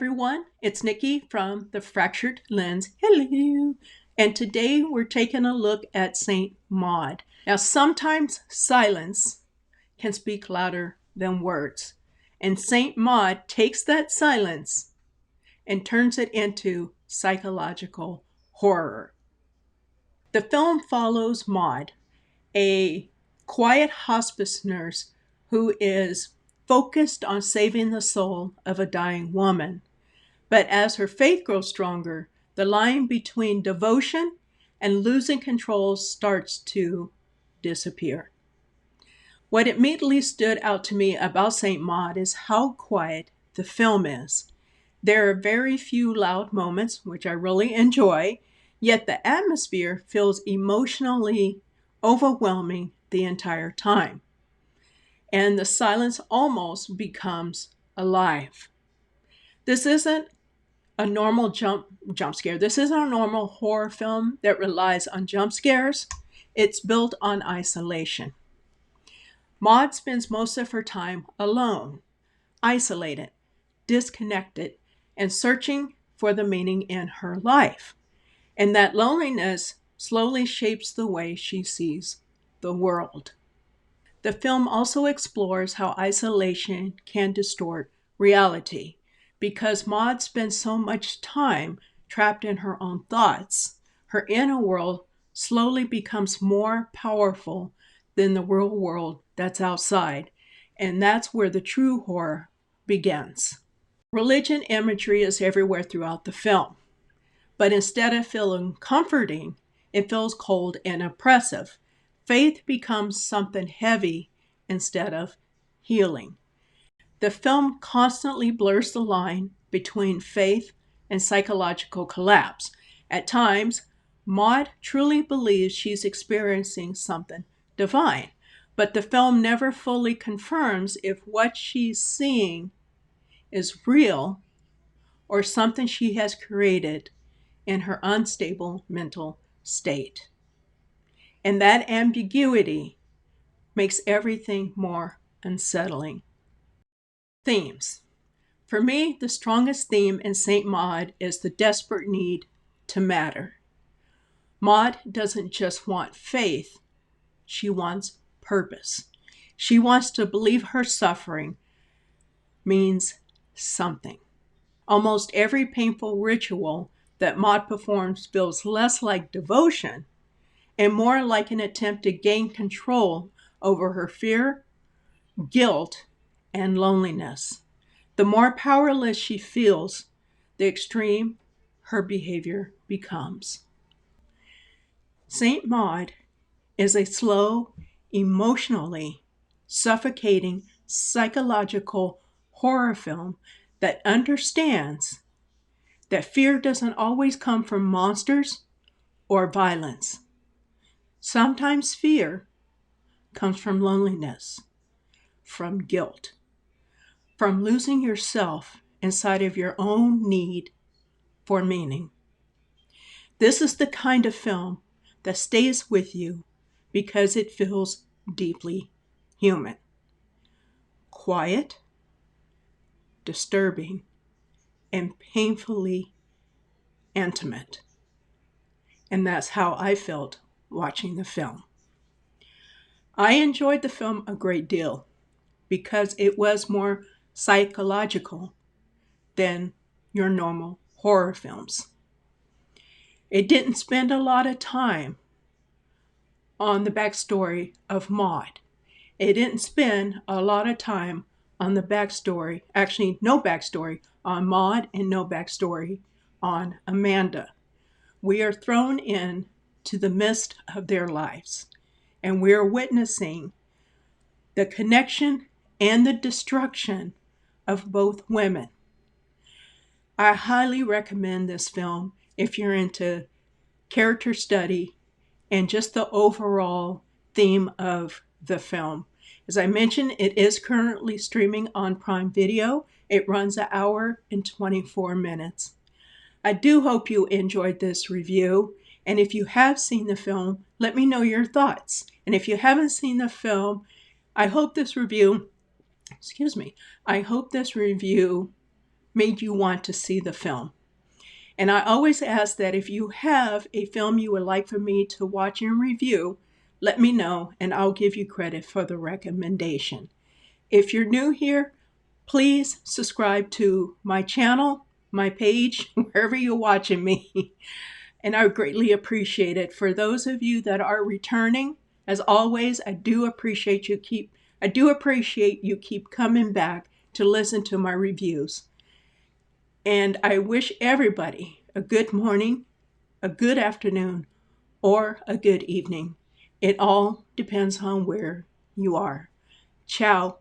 Everyone, it's Nikki from the Fractured Lens. Hello! And today we're taking a look at Saint Maud. Now, sometimes silence can speak louder than words. And Saint Maud takes that silence and turns it into psychological horror. The film follows Maud, a quiet hospice nurse who is focused on saving the soul of a dying woman. But as her faith grows stronger, the line between devotion and losing control starts to disappear. What immediately stood out to me about St. Maud is how quiet the film is. There are very few loud moments, which I really enjoy, yet the atmosphere feels emotionally overwhelming the entire time. And the silence almost becomes alive. This isn't a normal jump scare. This isn't a normal horror film that relies on jump scares. It's built on isolation. Maud spends most of her time alone, isolated, disconnected, and searching for the meaning in her life. And that loneliness slowly shapes the way she sees the world. The film also explores how isolation can distort reality. Because Maud spends so much time trapped in her own thoughts, her inner world slowly becomes more powerful than the real world that's outside. And that's where the true horror begins. Religion imagery is everywhere throughout the film. But instead of feeling comforting, it feels cold and oppressive. Faith becomes something heavy instead of healing. The film constantly blurs the line between faith and psychological collapse. At times, Maud truly believes she's experiencing something divine, but the film never fully confirms if what she's seeing is real or something she has created in her unstable mental state. And that ambiguity makes everything more unsettling. Themes. For me, the strongest theme in St. Maud is the desperate need to matter. Maud doesn't just want faith, she wants purpose. She wants to believe her suffering means something. Almost every painful ritual that Maud performs feels less like devotion and more like an attempt to gain control over her fear, guilt, and loneliness. The more powerless she feels, the extreme her behavior becomes. St. Maud is a slow, emotionally suffocating psychological horror film that understands that fear doesn't always come from monsters or violence. Sometimes fear comes from loneliness, from guilt, from losing yourself inside of your own need for meaning. This is the kind of film that stays with you because it feels deeply human. Quiet, disturbing, and painfully intimate. And that's how I felt watching the film. I enjoyed the film a great deal because it was more psychological than your normal horror films. It didn't spend a lot of time on the backstory of Maud. It didn't spend a lot of time on the backstory, actually no backstory on Maud and no backstory on Amanda. We are thrown in to the midst of their lives, and we are witnessing the connection and the destruction of both women. I highly recommend this film if you're into character study and just the overall theme of the film. As I mentioned, it is currently streaming on Prime Video. It runs an hour and 24 minutes. I do hope you enjoyed this review. And if you have seen the film, let me know your thoughts. And if you haven't seen the film, I hope this review made you want to see the film. And I always ask that if you have a film you would like for me to watch and review, let me know and I'll give you credit for the recommendation. If you're new here, please subscribe to my channel, my page, wherever you're watching me. And I greatly appreciate it. For those of you that are returning, as always, I do appreciate you keep coming back to listen to my reviews. And I wish everybody a good morning, a good afternoon, or a good evening. It all depends on where you are. Ciao.